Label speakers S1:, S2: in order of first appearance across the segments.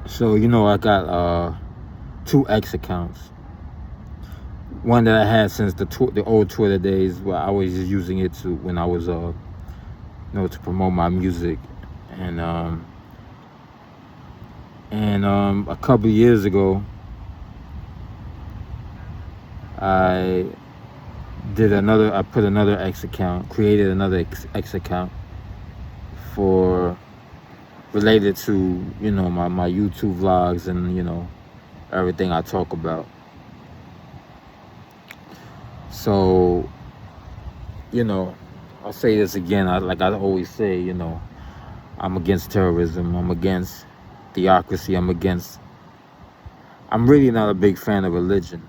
S1: So, I got two X accounts. One that I had since the old Twitter days, where I was just using it when I was to promote my music. And a couple of years ago, I put another X account, created another X account related to, my YouTube vlogs and, everything I talk about. So, I'll say this again, like I always say, I'm against terrorism, I'm against theocracy, I'm really not a big fan of religion.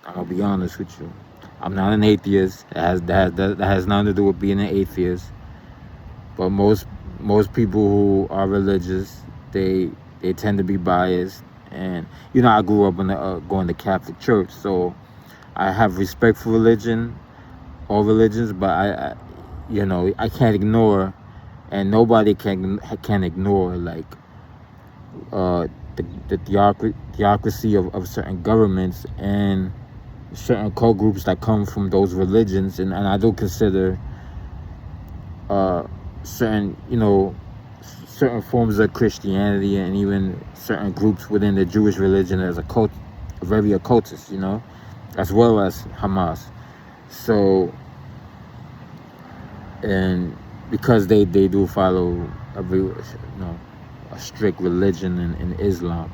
S1: I'm gonna be honest with you. I'm not an atheist. That has nothing to do with being an atheist. But most people who are religious, they tend to be biased. And I grew up going to Catholic church, so I have respect for religion, all religions. But I can't ignore, and nobody can ignore like the theocracy of certain governments and certain cult groups that come from those religions, and I do consider certain forms of Christianity and even certain groups within the Jewish religion as very occultist, as well as Hamas. So, and because they do follow a strict religion in Islam.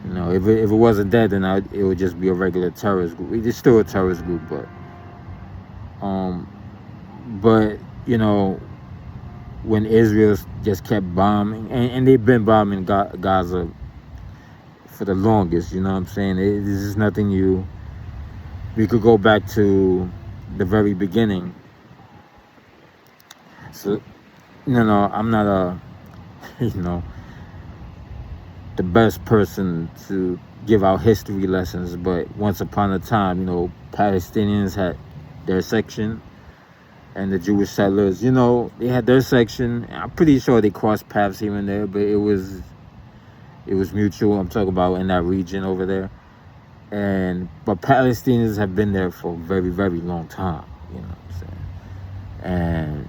S1: If it wasn't that, then it would just be a regular terrorist group. It's still a terrorist group, but when Israel just kept bombing, and they've been bombing Gaza for the longest, you know what I'm saying? This is nothing new. We could go back to the very beginning. So, I'm not the best person to give out history lessons, but once upon a time, Palestinians had their section, and the Jewish settlers, they had their section. I'm pretty sure they crossed paths here and there, but it was mutual. I'm talking about in that region over there. But Palestinians have been there for a very, very long time, you know what I'm saying? And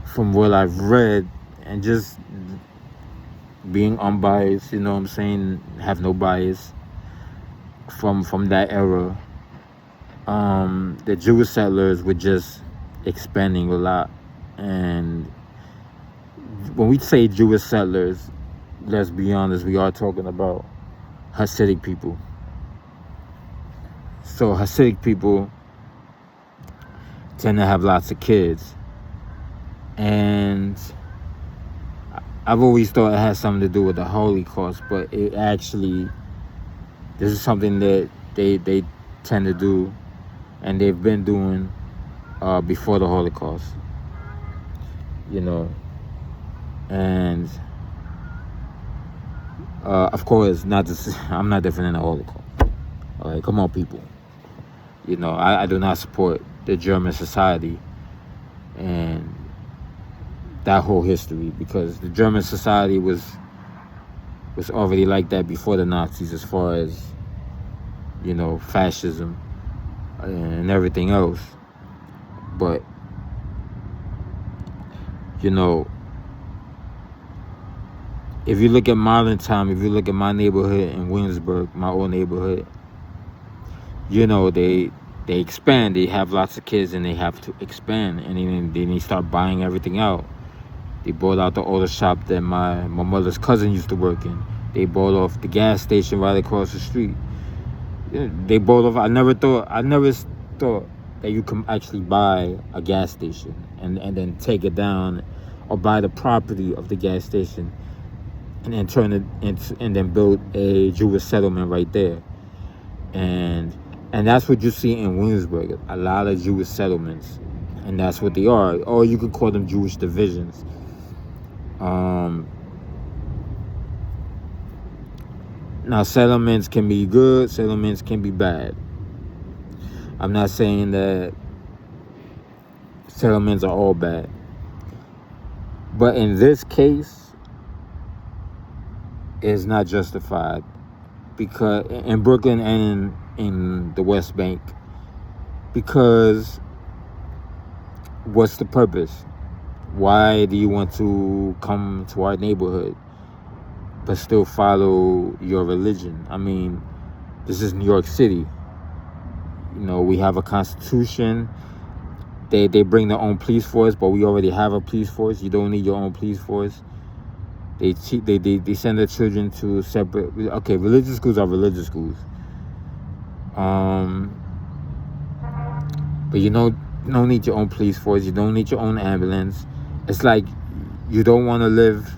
S1: from what I've read, and just being unbiased, have no bias from that era, the Jewish settlers were just expanding a lot. And when we say Jewish settlers, let's be honest, we are talking about Hasidic people. So Hasidic people tend to have lots of kids. And I've always thought it has something to do with the Holocaust, but it actually, this is something that they tend to do, and they've been doing before the Holocaust, and of course, I'm not defending the Holocaust. All right, come on, people. I do not support the German society and that whole history, because the German society was already like that before the Nazis, as far as fascism and everything else. But if you look at modern time, if you look at my neighborhood in Williamsburg, my old neighborhood, they expand. They have lots of kids, and they have to expand, and then they start buying everything out. They bought out the auto shop that my mother's cousin used to work in. They bought off the gas station right across the street. They bought off. I never thought that you can actually buy a gas station and then take it down, or buy the property of the gas station and then turn it into, and then build a Jewish settlement right there. And that's what you see in Williamsburg, a lot of Jewish settlements, and that's what they are. Or you could call them Jewish divisions. Now, settlements can be good, settlements can be bad. I'm not saying that settlements are all bad. But in this case, is not justified, because in Brooklyn and in the West Bank, because what's the purpose? Why do you want to come to our neighborhood but still follow your religion? I mean, this is New York City. You know, we have a constitution. They bring their own police force, but we already have a police force. You don't need your own police force. They send their children to separate. Okay, religious schools are religious schools. But you don't need your own police force. You don't need your own ambulance. It's like you don't want to live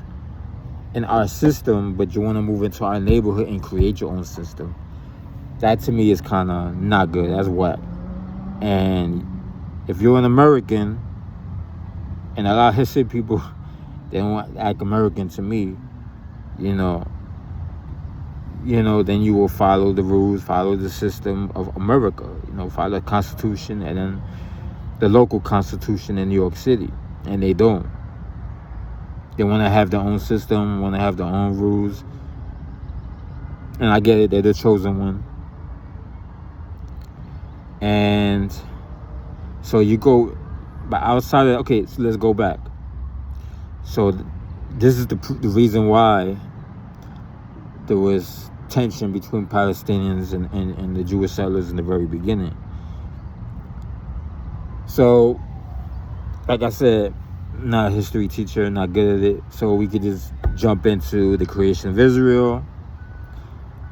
S1: in our system, but you want to move into our neighborhood and create your own system. That to me is kind of not good. That's whack. And if you're an American, and a lot of history people, they don't act American to me, you know, then you will follow the rules, follow the system of America, follow the Constitution and then the local Constitution in New York City. And they don't. They want to have their own system, want to have their own rules. And I get it, they're the chosen one. And so you go, but outside of, okay, so let's go back. So this is the reason why there was tension between Palestinians and the Jewish settlers in the very beginning. So, like I said, not a history teacher, not good at it. So we could just jump into the creation of Israel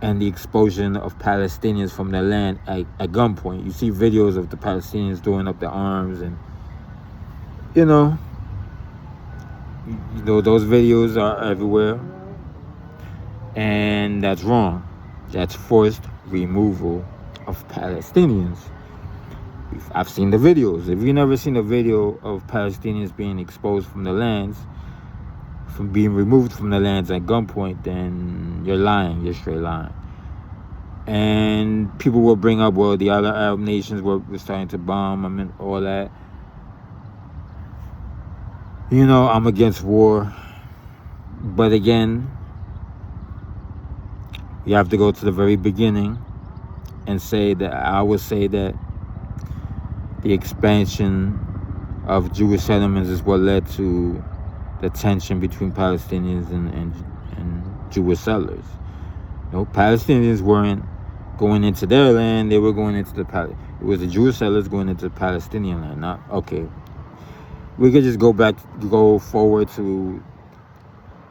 S1: and the expulsion of Palestinians from their land at gunpoint. You see videos of the Palestinians throwing up their arms, and those videos are everywhere, and that's wrong. That's forced removal of Palestinians. I've seen the videos. If you've never seen a video of Palestinians being exposed from the lands, from being removed from the lands at gunpoint, then you're lying. You're straight lying. And people will bring up, well, the other Arab nations were starting to bomb. I mean, all that. I'm against war. But again, you have to go to the very beginning and say that, I would say that the expansion of Jewish settlements is what led to the tension between Palestinians and Jewish settlers. Palestinians weren't going into their land, they were going into it was the Jewish settlers going into Palestinian land. Not, okay. We could just go forward to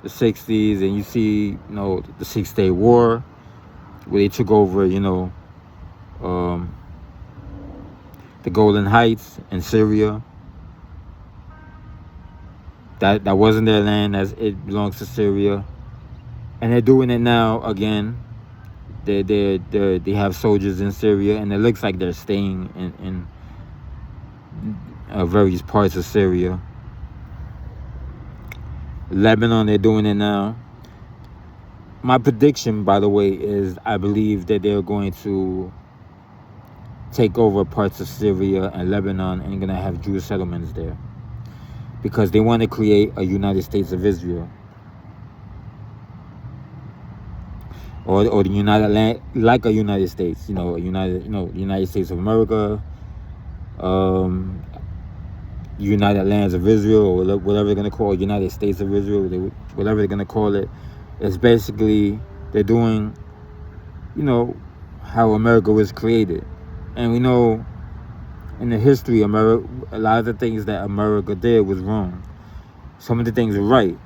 S1: the 60s, and you see, the 6-Day War, where they took over, the Golan Heights in Syria. That wasn't their land, as it belongs to Syria. And they're doing it now again. They have soldiers in Syria, and it looks like they're staying in various parts of Syria. Lebanon, they're doing it now. My prediction, by the way, is I believe that they're going to take over parts of Syria and Lebanon, and going to have Jewish settlements there, because they want to create a United States of Israel, or the United Land, like a United States, United States of America, United Lands of Israel, or whatever they're going to call it, United States of Israel, whatever they're going to call it. It's basically, they're doing, how America was created. And we know in the history, America, a lot of the things that America did was wrong. Some of the things were right.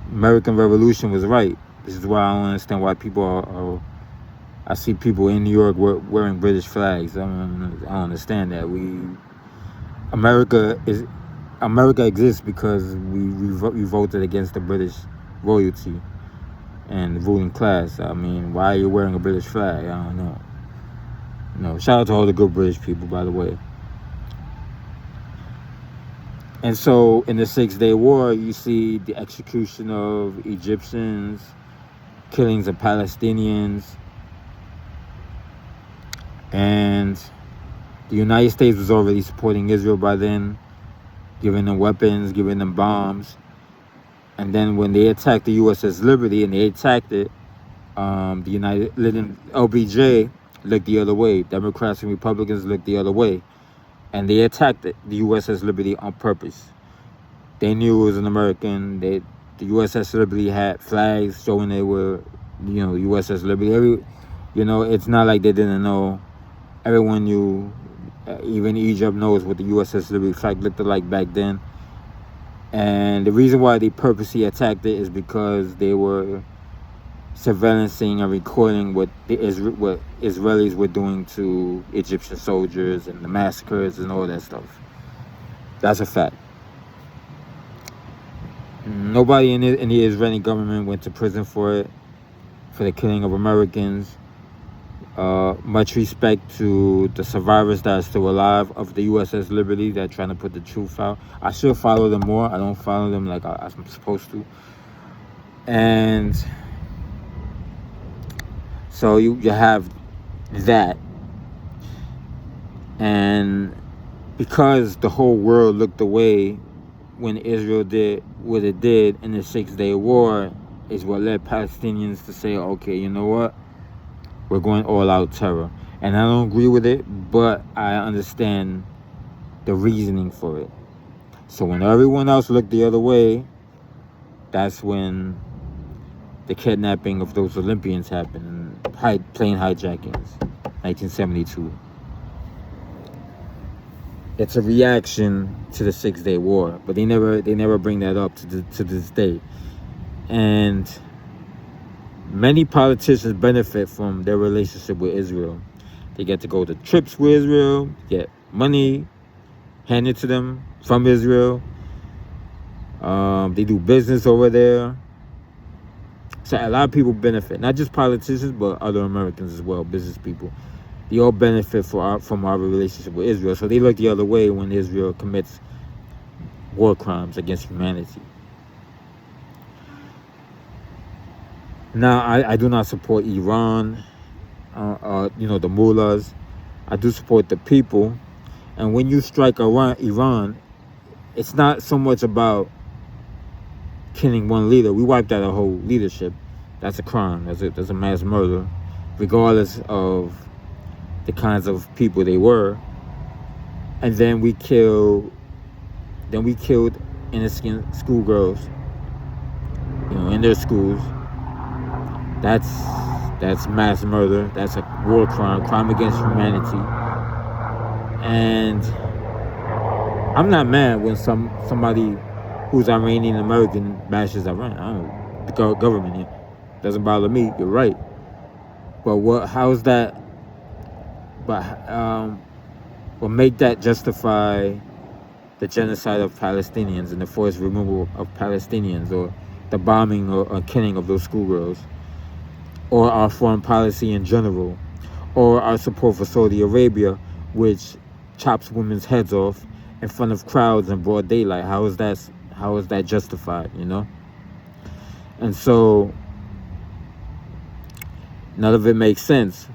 S1: American Revolution was right. This is why I don't understand why people I see people in New York wearing British flags. I don't understand that. America exists because we voted against the British royalty and the ruling class. I mean, why are you wearing a British flag? I don't know. Shout out to all the good British people, by the way. And so in the 6-Day War, you see the execution of Egyptians, killings of Palestinians, and the United States was already supporting Israel by then, giving them weapons, giving them bombs. And then when they attacked the USS Liberty and they attacked it, the United LBJ looked the other way. Democrats and Republicans looked the other way, and they attacked it, the USS Liberty on purpose. They knew it was an American. The USS Liberty had flags showing they were, USS Liberty. It's not like they didn't know. Everyone knew. Even Egypt knows what the USS Liberty flag looked like back then. And the reason why they purposely attacked it is because they were surveillancing and recording what Israelis were doing to Egyptian soldiers and the massacres and all that stuff. That's a fact. Nobody in the Israeli government went to prison for the killing of Americans. Much respect to the survivors that are still alive of the USS Liberty that are trying to put the truth out. I should follow them more. I don't follow them like I'm supposed to. And so you have that. And because the whole world looked away when Israel did what it did in the 6-Day War, is what led Palestinians to say, okay, you know what? We're going all-out terror. And I don't agree with it, but I understand the reasoning for it. So when everyone else looked the other way, that's when the kidnapping of those Olympians happened, and plane hijackings, 1972. It's a reaction to the 6-Day War, but they never bring that up to this day. And many politicians benefit from their relationship with Israel. They get to go to trips with Israel, get money handed to them from Israel. They do business over there. So a lot of people benefit, not just politicians, but other Americans as well, business people. They all benefit from our relationship with Israel. So they look the other way when Israel commits war crimes against humanity. Now, I do not support Iran, the mullahs. I do support the people. And when you strike Iran, it's not so much about killing one leader. We wiped out a whole leadership. That's a crime. That's a mass murder, regardless of the kinds of people they were. And then we killed innocent schoolgirls, in their schools. That's mass murder. That's a war crime against humanity. And I'm not mad when somebody who's Iranian American bashes Iran. I don't, the government here. Doesn't bother me. You're right. But how's that? But make that justify the genocide of Palestinians and the forced removal of Palestinians, or the bombing or killing of those schoolgirls, or our foreign policy in general, or our support for Saudi Arabia, which chops women's heads off in front of crowds in broad daylight? How is that justified? And so none of it makes sense.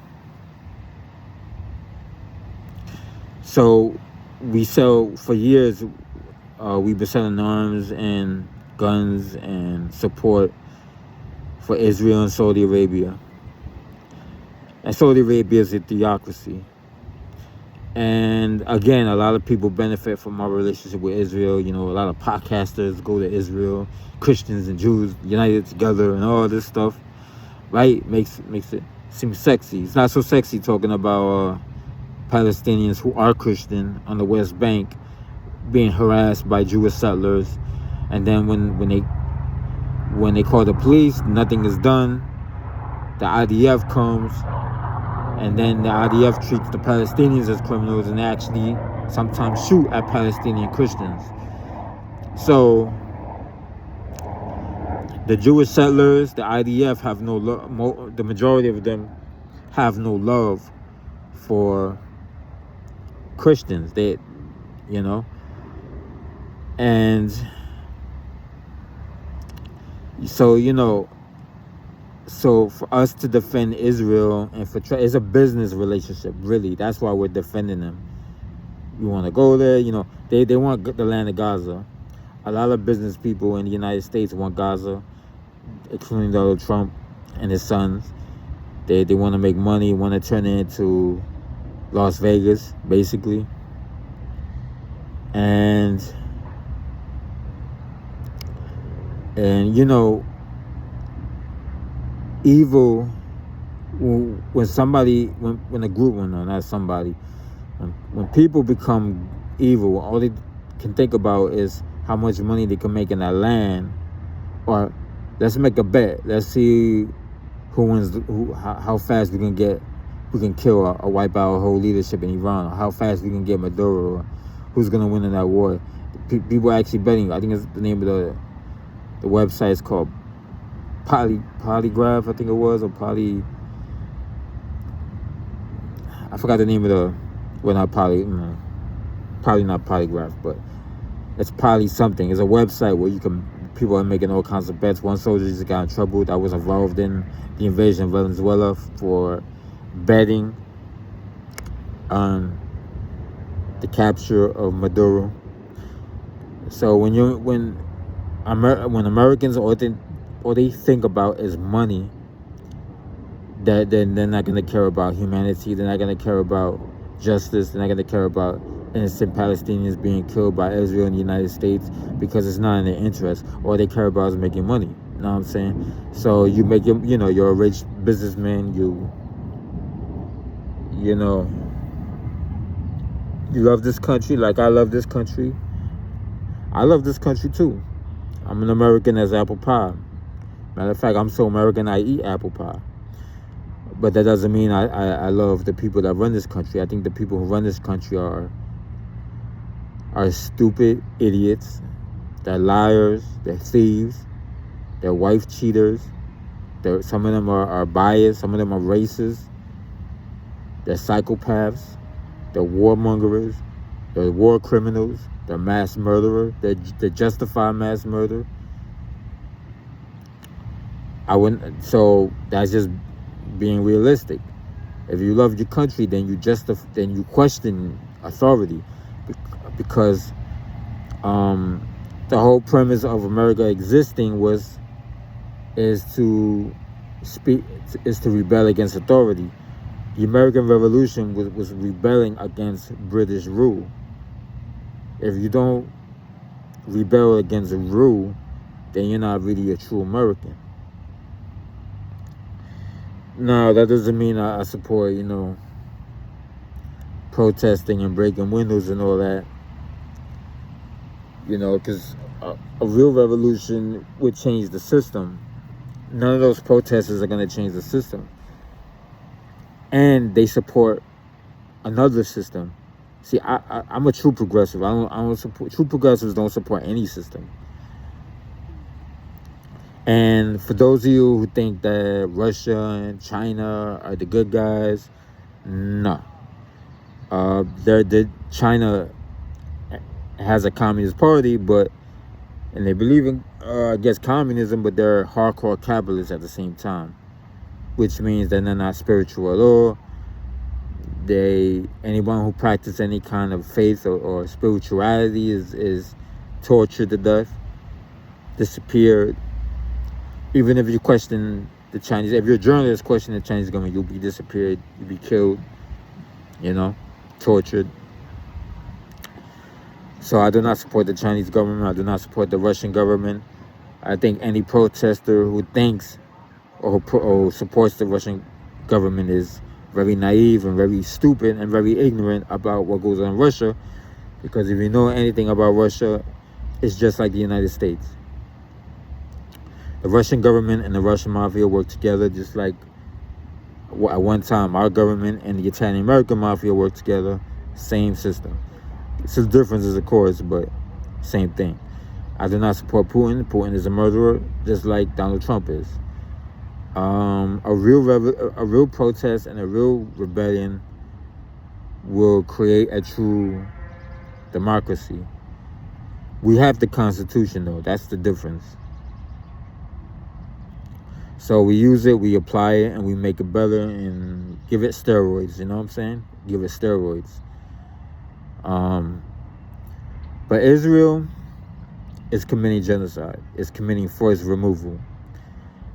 S1: So for years, we've been selling arms and guns and support for Israel and Saudi Arabia. And Saudi Arabia is a theocracy. And again, a lot of people benefit from our relationship with Israel. A lot of podcasters go to Israel, Christians and Jews united together and all this stuff, right? Makes it seem sexy. It's not so sexy talking about Palestinians who are Christian on the West Bank being harassed by Jewish settlers, and then when they call the police, nothing is done. The IDF comes, and then the IDF treats the Palestinians as criminals and actually sometimes shoot at Palestinian Christians. So the Jewish settlers, the IDF, have no love. The majority of them have no love for Christians. And so so for us to defend Israel and it's a business relationship, really. That's why we're defending them. You want to go there, they want the land of Gaza. a lot of business people in the United States want Gaza, including Donald Trump and his sons. They want to make money, want to turn it into Las Vegas, basically. And you know, evil, when somebody, when a group, well, no, not somebody, when people become evil, all they can think about is how much money they can make in that land. Or let's make a bet. Let's see who wins, how fast we can kill or wipe out a whole leadership in Iran, or how fast we can get Maduro, or who's gonna win in that war. People are actually betting. I think it's the name of the website is called Polygraph, I think it was, or I forgot the name of the, well, not probably not Polygraph, but it's Poly something. It's a website where people are making all kinds of bets. One soldier just got in trouble that was involved in the invasion of Venezuela for betting on the capture of Maduro. So when Americans all they think about is money, that then they're not going to care about humanity. They're not going to care about justice. They're not going to care about innocent Palestinians being killed by Israel and the United States, because it's not in their interest. All they care about is making money. You know what I'm saying? So you make you're a rich businessman. You love this country like I love this country. I love this country too. I'm an American as apple pie. Matter of fact, I'm so American I eat apple pie. But that doesn't mean I love the people that run this country. I think the people who run this country are stupid idiots. They're liars. They're thieves. They're wife cheaters. Some of them are biased. Some of them are racist. They're psychopaths. They're warmongers. They're war criminals. They're mass murderers. They justify mass murder. So that's just being realistic. If you love your country, then you question authority, because the whole premise of America existing is to rebel against authority. The American Revolution was rebelling against British rule. If you don't rebel against a rule, then you're not really a true American. No, that doesn't mean I support, protesting and breaking windows and all that. Because a real revolution would change the system. None of those protesters are going to change the system. And they support another system. See, I'm a true progressive. I don't support, true progressives don't support any system. And for those of you who think that Russia and China are the good guys, no. China has a communist party, and they believe in, I guess, communism, but they're hardcore capitalists at the same time, which means that they're not spiritual at all. Anyone who practices any kind of faith or spirituality is tortured to death, disappeared. Even if you question the Chinese, if you're a journalist questioning the Chinese government, you'll be disappeared, you'll be killed, tortured. So I do not support the Chinese government. I do not support the Russian government. I think any protester who thinks or supports the Russian government is very naive and very stupid and very ignorant about what goes on in Russia. Because if you know anything about Russia, it's just like the United States. The Russian government and the Russian mafia work together, just like at one time our government and the Italian American mafia worked together. Same system. It's just differences, of course, but same thing. I do not support Putin. Putin is a murderer, just like Donald Trump is. A real protest and a real rebellion will create a true democracy. We have the Constitution, though. That's the difference. So we use it, we apply it, and we make it better and give it steroids. You know what I'm saying? Give it steroids. But Israel, is committing genocide. It's committing forced removal.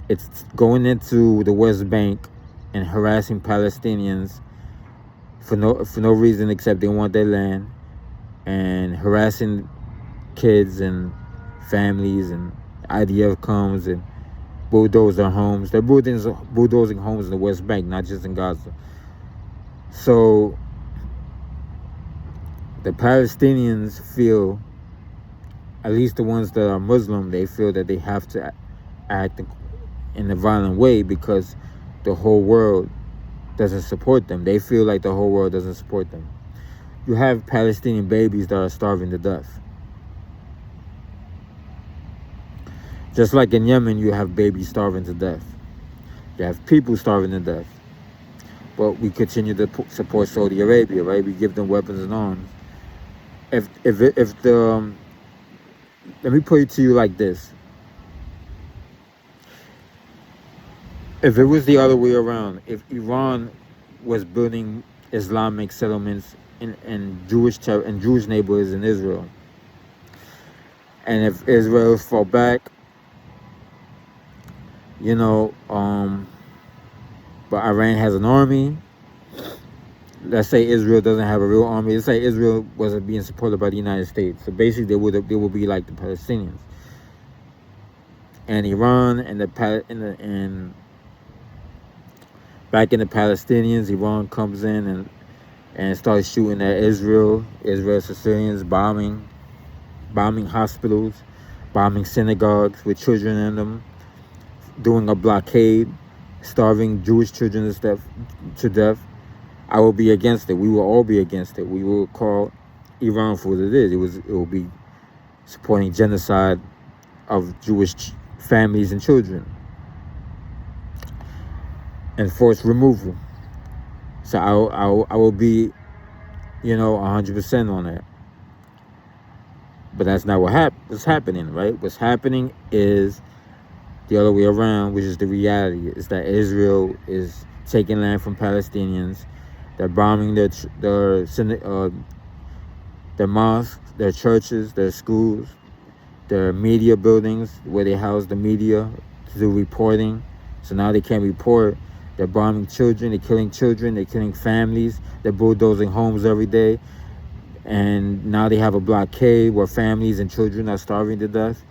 S1: It's going into the West Bank and harassing Palestinians for no reason except they want their land, and harassing kids and families, and IDF comes and bulldoze their homes. They're bulldozing homes in the West Bank, not just in Gaza. So the Palestinians feel, at least the ones that are Muslim, they feel that they have to act in a violent way because the whole world doesn't support them. They feel like the whole world doesn't support them. You have Palestinian babies that are starving to death. Just like in Yemen, you have babies starving to death. You have people starving to death. But we continue to support Saudi Arabia, right? We give them weapons and arms. If the let me put it to you like this: if it was the other way around, if Iran was building Islamic settlements in Jewish neighborhoods in Israel, and if Israel fought back, but Iran has an army. Let's say Israel doesn't have a real army. Let's say Israel wasn't being supported by the United States. So basically, they would be like the Palestinians and Iran and back in the Palestinians. Iran comes in and starts shooting at Israel civilians, bombing hospitals, bombing synagogues with children in them, doing a blockade, starving Jewish children to death. I will be against it. We will all be against it. We will call Iran for what it is. It will be supporting genocide of Jewish families and children and forced removal. So I will be, 100% on that. But that's not what's happening, right? What's happening is the other way around, which is the reality, is that Israel is taking land from Palestinians. They're bombing their mosques, their churches, their schools, their media buildings where they house the media to do reporting. So now they can't report. They're bombing children, they're killing families, they're bulldozing homes every day. And now they have a blockade where families and children are starving to death.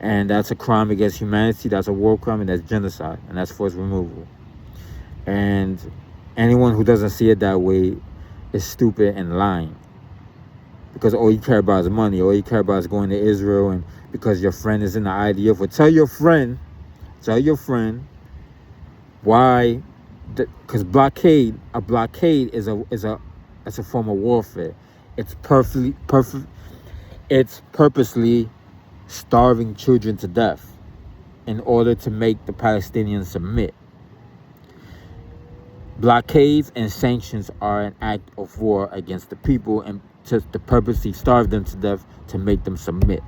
S1: And that's a crime against humanity, that's a war crime, and that's genocide, and that's forced removal. And anyone who doesn't see it that way is stupid and lying. Because all you care about is money. All you care about is going to Israel, and because your friend is in the IDF. Well, tell your friend why. Because a blockade is a form of warfare. It's It's purposely starving children to death in order to make the Palestinians submit. Blockades and sanctions are an act of war against the people and to purposely starve them to death to make them submit.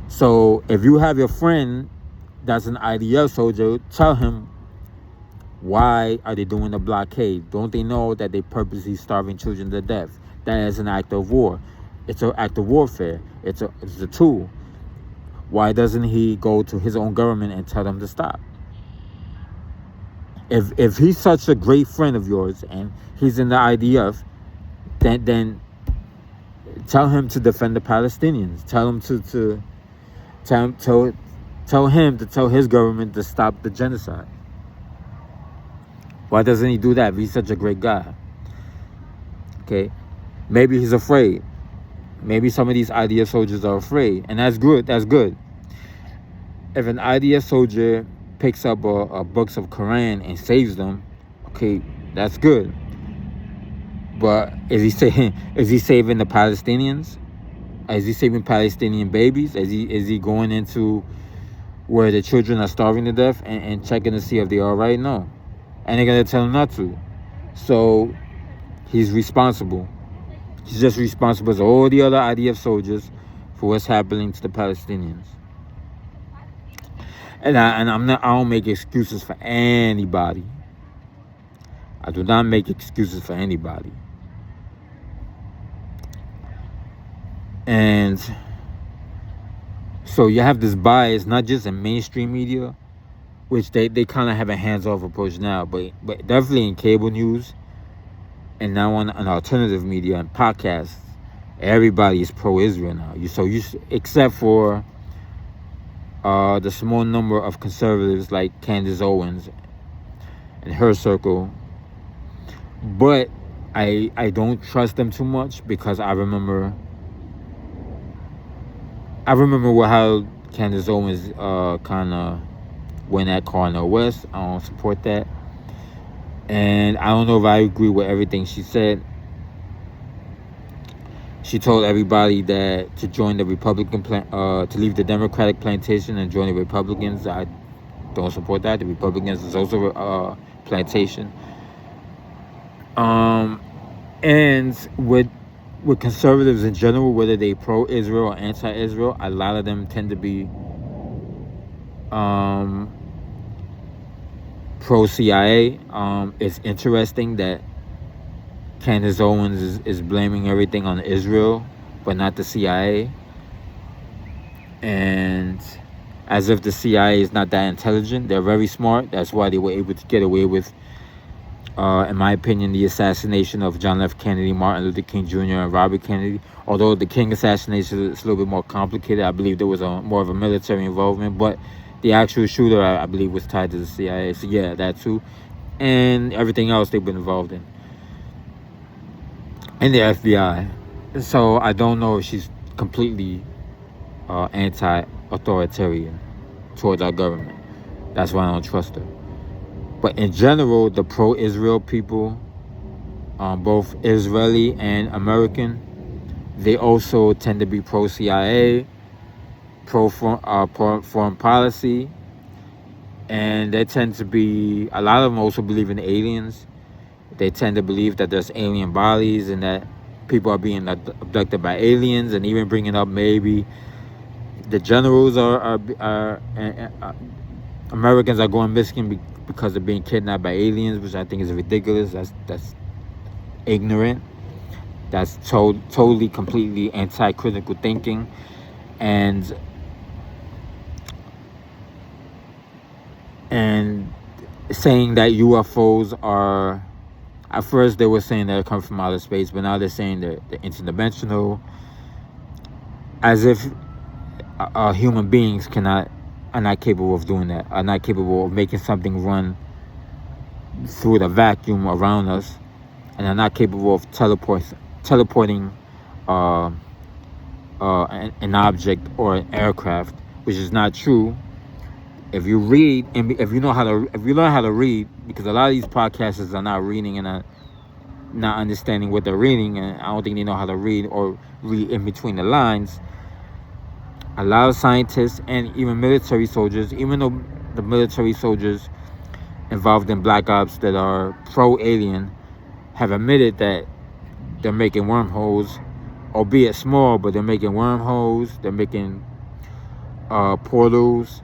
S1: So if you have your friend that's an IDF soldier, tell him, why are they doing the blockade? Don't they know that they purposely starving children to death? That is an act of war. It's an act of warfare. It's a tool. Why doesn't he go to his own government and tell them to stop? If he's such a great friend of yours and he's in the IDF, then tell him to defend the Palestinians. Tell him tell him to tell his government to stop the genocide. Why doesn't he do that if he's such a great guy? Okay, maybe he's afraid. Maybe some of these IDF soldiers are afraid, and that's good. That's good. If an IDF soldier picks up a books of Quran and saves them, okay, that's good. But is he saving the Palestinians? Is he saving Palestinian babies? Is he going into where the children are starving to death and checking to see if they're all right? No. And they're going to tell him not to. So he's responsible. He's just responsible as all the other IDF soldiers for what's happening to the Palestinians. And I don't make excuses for anybody. I do not make excuses for anybody. And so you have this bias, not just in mainstream media, which they kind of have a hands-off approach now, but definitely in cable news and now on alternative media and podcasts, everybody is pro-Israel now. Except for the small number of conservatives like Candace Owens and her circle. But I don't trust them too much, because I remember how Candace Owens kind of went at Cornel West. I don't support that, and I don't know if I agree with everything she said. She told everybody that to join the to leave the Democratic plantation and join the Republicans. I don't support that. The Republicans is also a plantation. And with conservatives in general, whether they pro-Israel or anti-Israel, a lot of them tend to be pro-CIA. It's interesting that Candace Owens is blaming everything on Israel, but not the CIA. And as if the CIA is not that intelligent. They're very smart. That's why they were able to get away with, in my opinion, the assassination of John F. Kennedy, Martin Luther King Jr., and Robert Kennedy. Although the King assassination is a little bit more complicated. I believe there was more of a military involvement, but the actual shooter, I believe, was tied to the CIA. So yeah, that too. And everything else they've been involved in. And the FBI. So I don't know if she's completely anti-authoritarian towards our government. That's why I don't trust her. But in general, the pro-Israel people, both Israeli and American, they also tend to be pro-CIA, pro-foreign policy, and they tend to be, a lot of them also believe in aliens. They tend to believe that there's alien bodies and that people are being abducted by aliens, and even bringing up maybe the generals are Americans are going missing because they're being kidnapped by aliens, which I think is ridiculous. That's ignorant. That's totally, completely anti-critical thinking. And saying that UFOs are, at first they were saying that they come from outer space, but now they're saying they're interdimensional, as if human beings are not capable of doing that, are not capable of making something run through the vacuum around us, and are not capable of teleporting an object or an aircraft, which is not true. If you read, and if you learn how to read, because a lot of these podcasters are not reading and are not understanding what they're reading, and I don't think they know how to read or read in between the lines. A lot of scientists and even military soldiers, even though the military soldiers involved in black ops that are pro-alien, have admitted that they're making wormholes, albeit small, but they're making wormholes, they're making portals.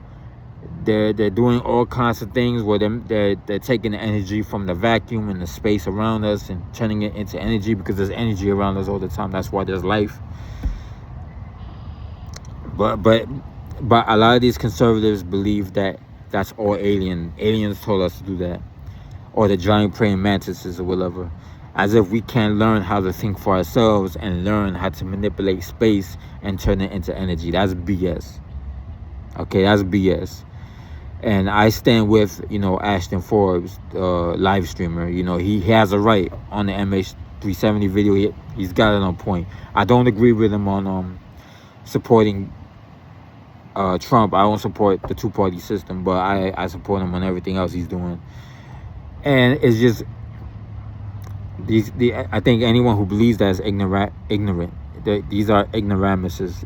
S1: They're doing all kinds of things where they're taking the energy from the vacuum and the space around us and turning it into energy, because there's energy around us all the time. That's why there's life. But a lot of these conservatives believe that that's all alien. Aliens told us to do that, or the giant praying mantises or whatever. As if we can't learn how to think for ourselves and learn how to manipulate space and turn it into energy. That's BS. Okay, that's BS. And I stand with, Ashton Forbes, live streamer. He has a right on the MH370 video. He's got it on point. I don't agree with him on supporting Trump. I don't support the two-party system, but I support him on everything else he's doing. And it's just I think anyone who believes that is ignorant. These are ignoramuses.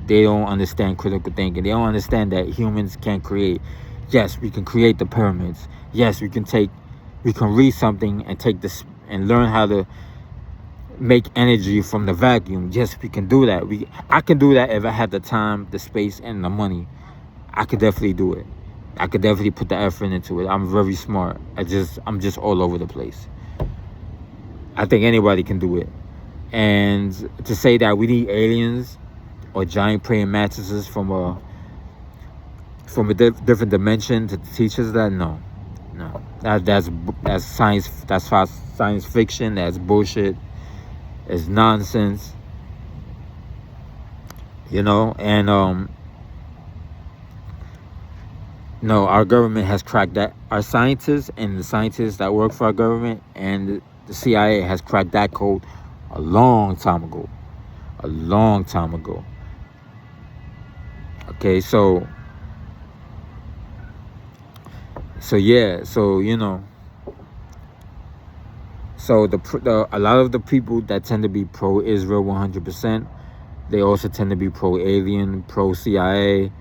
S1: They don't understand critical thinking. They don't understand that humans can create. Yes, we can create the pyramids. Yes, we can read something and take this and learn how to make energy from the vacuum. Yes, we can do that. I can do that if I had the time, the space, and the money. I could definitely do it. I could definitely put the effort into it. I'm very smart. I'm just all over the place. I think anybody can do it. And to say that we need aliens or giant praying mantises from a different dimension to teach us that, no, that's science. That's science fiction. That's bullshit. It's nonsense. And no, our government has cracked that. Our scientists and the scientists that work for our government and the CIA has cracked that code a long time ago. A long time ago. Okay, so yeah, so so a lot of the people that tend to be pro-Israel 100%, they also tend to be pro-alien, pro-CIA.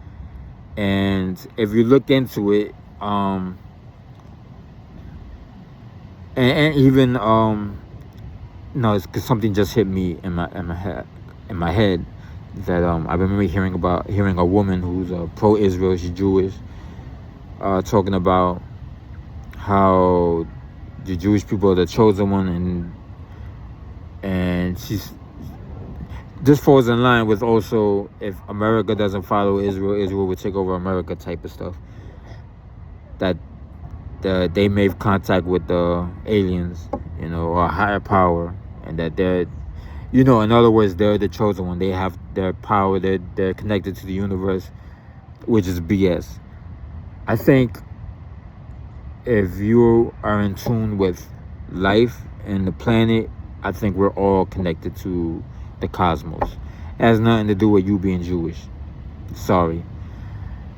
S1: And if you look into it, and even no, it's because something just hit me in my head that I remember hearing a woman who's pro-Israel, she's Jewish, talking about how the Jewish people are the chosen one, and this falls in line with also, if America doesn't follow Israel will take over America type of stuff. That they made contact with the aliens, or a higher power, and that they're, in other words, they're the chosen one. They have their power. They're connected to the universe, which is BS. I think if you are in tune with life and the planet, I think we're all connected to the cosmos. It has nothing to do with you being Jewish. Sorry.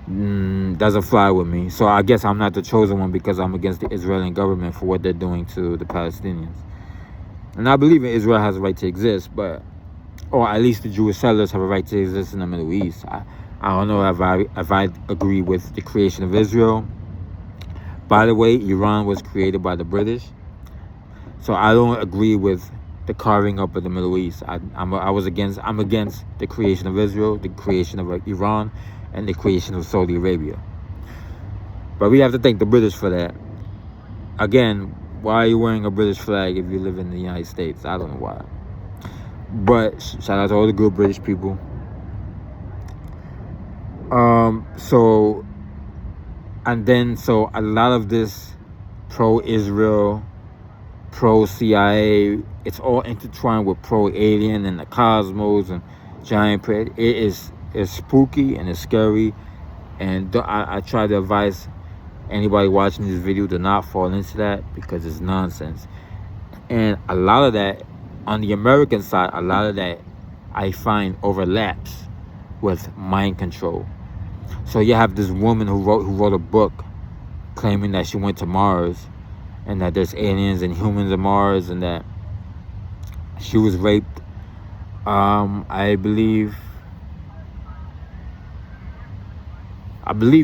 S1: Doesn't fly with me. So I guess I'm not the chosen one because I'm against the Israeli government for what they're doing to the Palestinians. And I believe Israel has a right to exist, or at least the Jewish settlers have a right to exist in the Middle East. I don't know if I agree with the creation of Israel. By the way, Iran was created by the British, so I don't agree with the carving up of the Middle East. I'm against the creation of Israel, the creation of Iran, and the creation of Saudi Arabia. But we have to thank the British for that. Again, why are you wearing a British flag if you live in the United States? I don't know why. But shout out to all the good British people. So a lot of this pro-Israel, pro-CIA, it's all intertwined with pro-alien and the cosmos and giant prey. It's spooky and it's scary, and I try to advise anybody watching this video to not fall into that, because it's nonsense. And a lot of that, on the American side, a lot of that I find overlaps with mind control. So you have this woman who wrote a book claiming that she went to Mars, and that there's aliens and humans on Mars, and that she was raped. I believe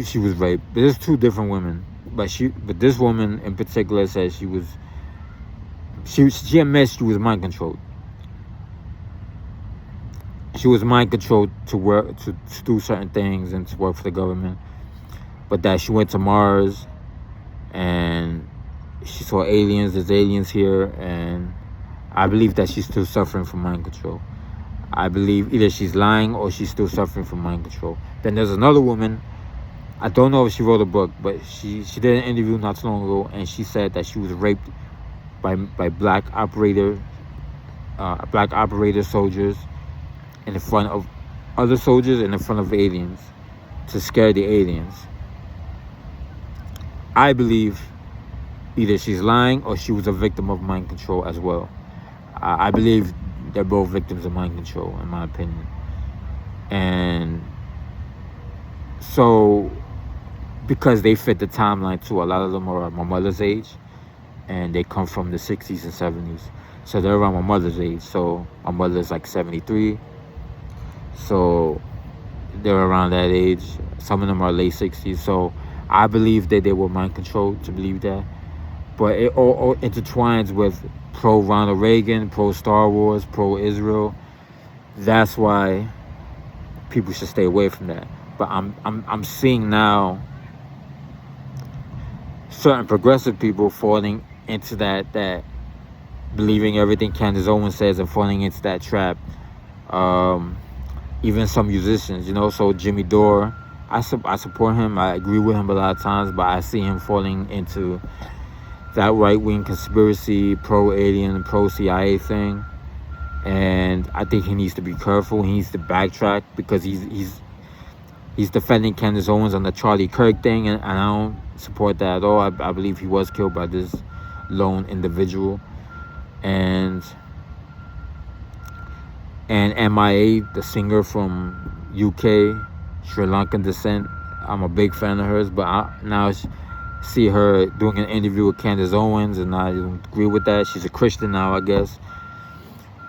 S1: she was raped. There's two different women, but this woman in particular said she admits she was mind controlled. She was mind controlled to work, to do certain things and to work for the government, but that she went to Mars and she saw aliens. There's aliens here, and I believe that she's still suffering from mind control. I believe either she's lying or she's still suffering from mind control. Then there's another woman. I don't know if she wrote a book, but she did an interview not too long ago, and she said that she was raped by black operator soldiers in front of other soldiers and in front of aliens to scare the aliens. I believe either she's lying or she was a victim of mind control as well. I believe they're both victims of mind control, in my opinion. And so, because they fit the timeline too, a lot of them are my mother's age, and they come from the 60s and 70s. So they're around my mother's age. So my mother's like 73. So they're around that age. Some of them are late 60s. So I believe that they were mind controlled to believe that. But it all intertwines with pro-Ronald Reagan, pro-Star Wars, pro-Israel. That's why people should stay away from that. But I'm seeing now certain progressive people falling into that believing everything Candace Owens says and falling into that trap. Even some musicians, so Jimmy Dore, I support him. I agree with him a lot of times, but I see him falling into that right-wing conspiracy, pro-alien, pro-CIA thing. And I think he needs to be careful. He needs to backtrack, because he's defending Candace Owens on the Charlie Kirk thing, and I don't support that at all. I believe he was killed by this lone individual. And MIA, the singer from UK, Sri Lankan descent, I'm a big fan of hers, but I now see her doing an interview with Candace Owens, and I don't agree with that. She's a Christian now, I guess.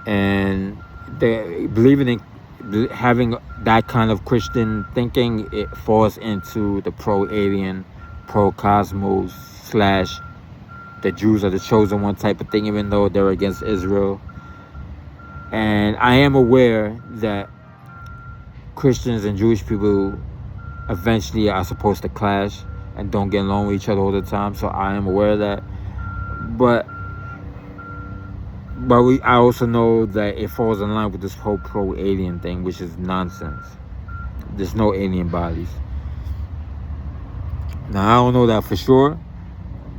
S1: And they believing in having that kind of Christian thinking, it falls into the pro-alien, pro-cosmos / the Jews are the chosen one type of thing, even though they're against Israel. And I am aware that Christians and Jewish people eventually are supposed to clash and don't get along with each other all the time. So I am aware of that. But I also know that it falls in line with this whole pro-alien thing, which is nonsense. There's no alien bodies. Now, I don't know that for sure,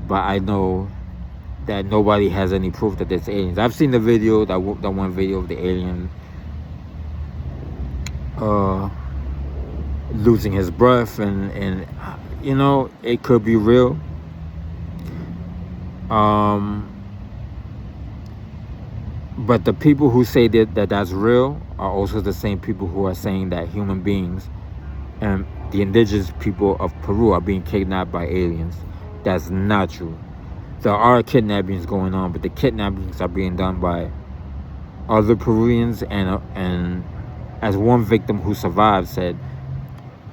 S1: but I know that nobody has any proof that there's aliens. I've seen the video, that one video of the alien losing his breath, and it could be real. But the people who say that's real are also the same people who are saying that human beings and the indigenous people of Peru are being kidnapped by aliens. That's not true. There are kidnappings going on, but the kidnappings are being done by other Peruvians, and as one victim who survived said,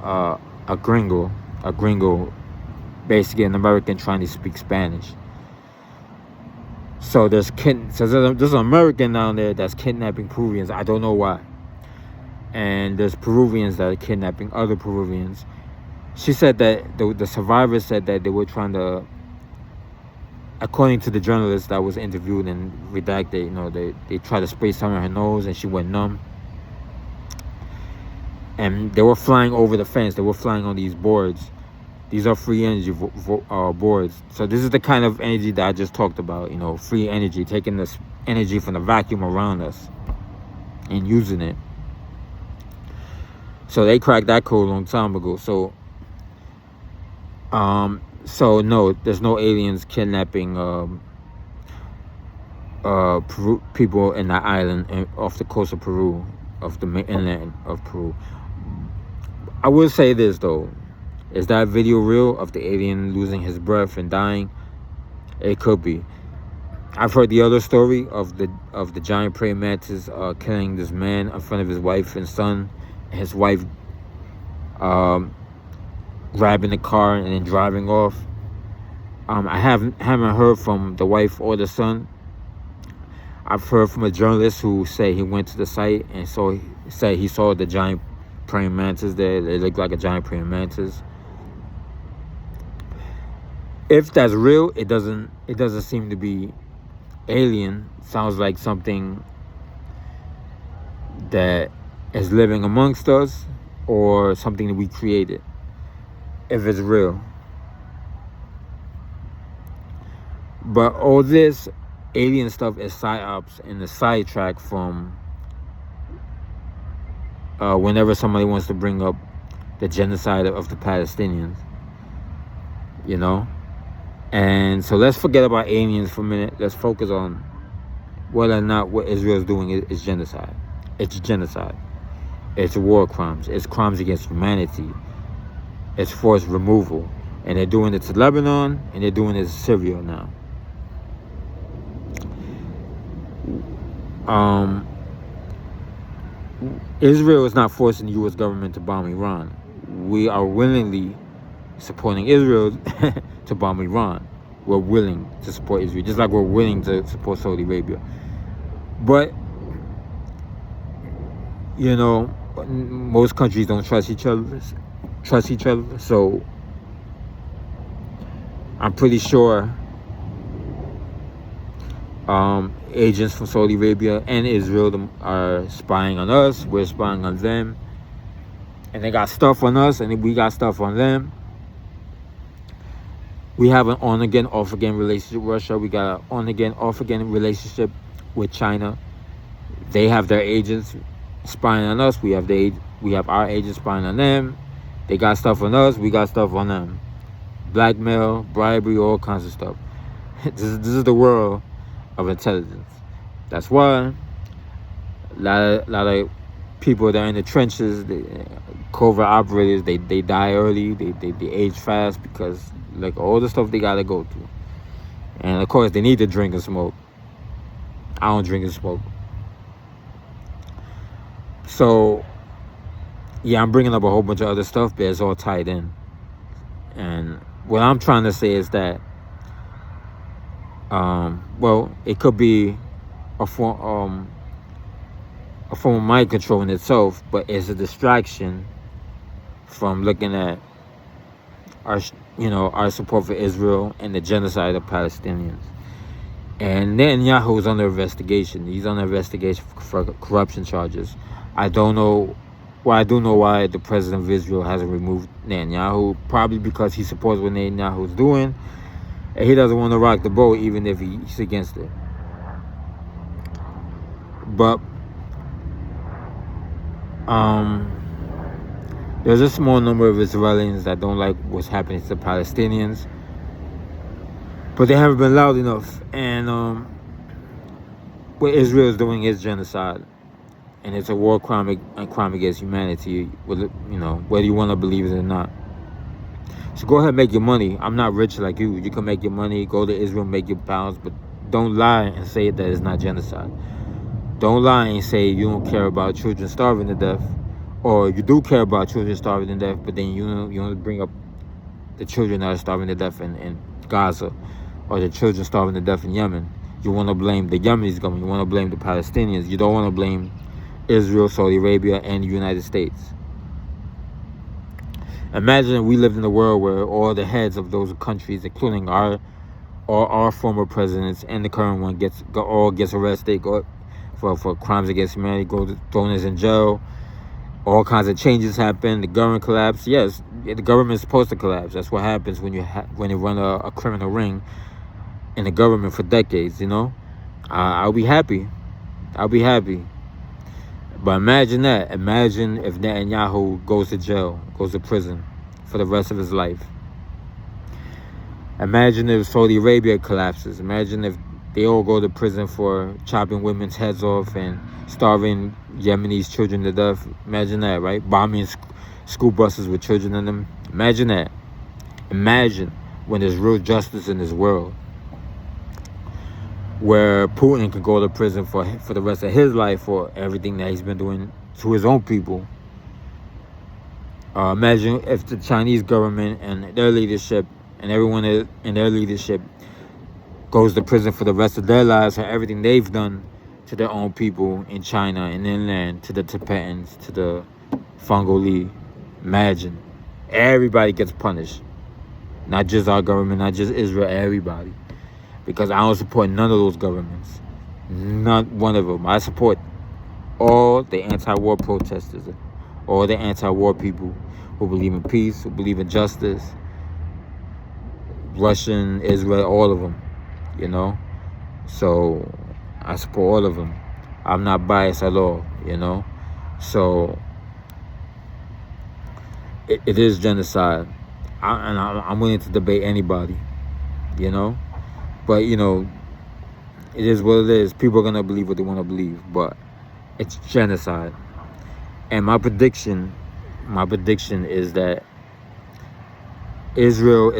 S1: a gringo, basically an American trying to speak Spanish. So there's an American down there that's kidnapping Peruvians. I don't know why. And there's Peruvians that are kidnapping other Peruvians. She said that the survivors said that they were trying to, according to the journalist that was interviewed and redacted, they tried to spray some in her nose and she went numb. And they were flying over the fence. They were flying on these boards. These are free energy boards. So this is the kind of energy that I just talked about, free energy, taking this energy from the vacuum around us and using it. So they cracked that code a long time ago. So no, there's no aliens kidnapping people in the island off the coast of Peru, of the inland of Peru. I will say this though. Is that video real of the alien losing his breath and dying? It could be. I've heard the other story of the giant praying mantis killing this man in front of his wife and son. His wife grabbing the car and then driving off. I haven't heard from the wife or the son. I've heard from a journalist who said he went to the site and said he saw the giant praying mantis there. They look like a giant praying mantis. If that's real, it doesn't seem to be alien. Sounds like something that is living amongst us, or something that we created, if it's real. But all this alien stuff is psyops and a sidetrack from whenever somebody wants to bring up the genocide of the Palestinians, And so let's forget about aliens for a minute. Let's focus on whether or not what Israel is doing is genocide. It's genocide. It's war crimes. It's crimes against humanity. It's forced removal. And they're doing it to Lebanon, and they're doing it to Syria now. Israel is not forcing the U.S. government to bomb Iran. We are willingly supporting Israel to bomb Iran. We're willing to support Israel, just like we're willing to support Saudi Arabia. But, most countries don't trust each other. So I'm pretty sure Agents from Saudi Arabia and Israel are spying on us. We're spying on them. And they got stuff on us, and we got stuff on them. We have an on-again, off-again relationship with Russia. We got an on-again, off-again relationship with China. They have their agents spying on us. We have our agents spying on them. They got stuff on us. We got stuff on them. Blackmail, bribery, all kinds of stuff. This is the world of intelligence. That's why a lot of people that are in the trenches, covert operators, they die early. They age fast because like all the stuff they gotta go through. And of course they need to drink and smoke. I don't drink and smoke. So yeah, I'm bringing up a whole bunch of other stuff, but it's all tied in. And what I'm trying to say is that well, it could be a form of mind control in itself, but it's a distraction from looking at our support for Israel and the genocide of Palestinians. And Netanyahu is under investigation. He's under investigation for corruption charges. I don't know. Well, I do know why the president of Israel hasn't removed Netanyahu. Probably because he supports what Netanyahu is doing, and he doesn't want to rock the boat, even if he's against it. But there's a small number of Israelis that don't like what's happening to the Palestinians, but they haven't been loud enough. And what Israel is doing is genocide, and it's a war crime against humanity. Whether you want to believe it or not. So go ahead and make your money. I'm not rich like you. You can make your money, go to Israel, make your pounds, but don't lie and say that it's not genocide. Don't lie and say you don't care about children starving to death, or you do care about children starving to death, but then you don't bring up the children that are starving to death in Gaza, or the children starving to death in Yemen. You want to blame the Yemenis government. You want to blame the Palestinians. You don't want to blame Israel, Saudi Arabia, and the United States. Imagine if we lived in a world where all the heads of those countries, including our former presidents and the current one, gets arrested for crimes against humanity, thrown in jail. All kinds of changes happen. The government collapsed. Yes, the government is supposed to collapse. That's what happens when you run a criminal ring in the government for decades. I'll be happy. But imagine that. Imagine if Netanyahu goes to jail, goes to prison for the rest of his life. Imagine if Saudi Arabia collapses. Imagine if they all go to prison for chopping women's heads off and starving Yemenis children to death. Imagine that, right? Bombing school buses with children in them. Imagine that. Imagine when there's real justice in this world, where Putin could go to prison for the rest of his life for everything that he's been doing to his own people. Imagine if the Chinese government and their leadership and everyone in their leadership goes to prison for the rest of their lives for everything they've done to their own people in China and inland, to the Tibetans, to the Fongoli. Imagine. Everybody gets punished. Not just our government, not just Israel, everybody. Because I don't support none of those governments. Not one of them. I support all the anti-war protesters, all the anti-war people who believe in peace, who believe in justice. Russian, Israel, all of them, So I support all of them. I'm not biased at all, So it is genocide. I'm willing to debate anybody, But, it is what it is. People are going to believe what they want to believe. But it's genocide. And my prediction is that Israel's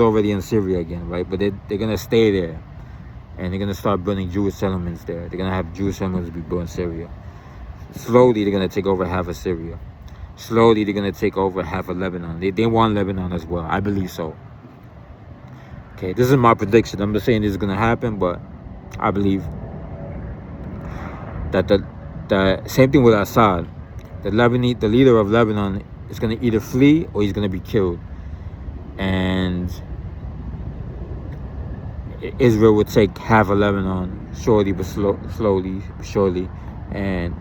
S1: already in Syria again, right? But they're going to stay there. And they're going to start building Jewish settlements there. They're going to have Jewish settlements be built in Syria. Slowly, they're going to take over half of Syria. Slowly, they're going to take over half of Lebanon. They want Lebanon as well. I believe so. Okay, this is my prediction. I'm not saying this is going to happen, but I believe that the same thing with Assad. The leader of Lebanon is going to either flee or he's going to be killed. And Israel would take half of Lebanon, slowly but slowly, surely. And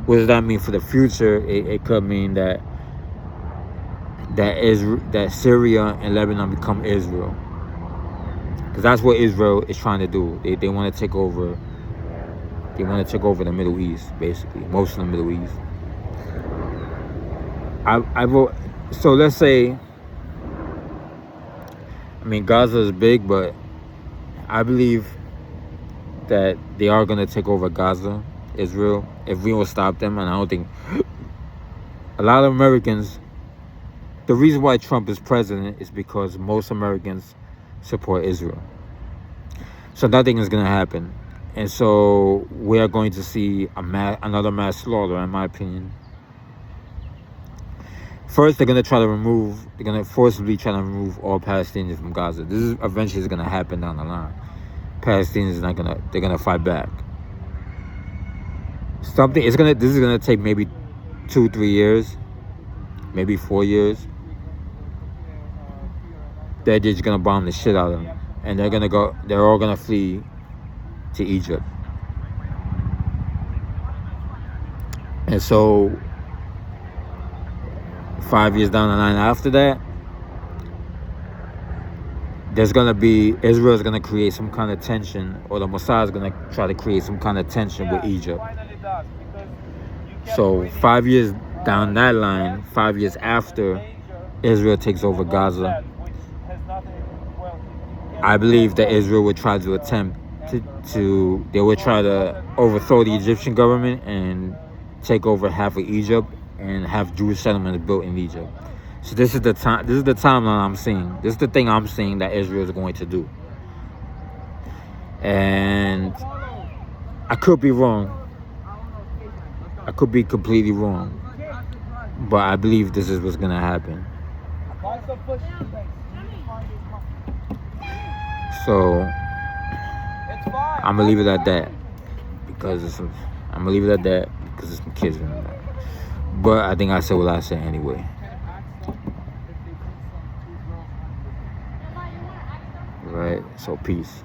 S1: what does that mean for the future? It could mean that Syria and Lebanon become Israel, because that's what Israel is trying to do. They want to take over. They want to take over the Middle East, basically, most of the Middle East. I vote. So let's say, I mean, Gaza is big, but I believe that they are going to take over Gaza, Israel, if we don't stop them. And I don't think a lot of Americans, the reason why Trump is president is because most Americans support Israel. So nothing is going to happen. And so we are going to see another mass slaughter, in my opinion. First, they're going to forcibly try to remove all Palestinians from Gaza. This is eventually going to happen down the line. Palestinians they're going to fight back. This is going to take maybe 2-3 years, maybe 4 years. They're just going to bomb the shit out of them. And they're all going to flee to Egypt. And so 5 years down the line after that, Israel is going to create some kind of tension, or the Mossad is going to try to create some kind of tension with Egypt. So 5 years down that line, 5 years after Israel takes over Gaza, I believe that Israel would try to attempt they would try to overthrow the Egyptian government and take over half of Egypt and have Jewish settlements built in Egypt. So this is the timeline I'm seeing. This is the thing I'm seeing that Israel is going to do. And I could be wrong. I could be completely wrong. But I believe this is what's going to happen. So I'm gonna leave it at that because it's some kids in there. But I think I said what I said anyway. Right. So peace.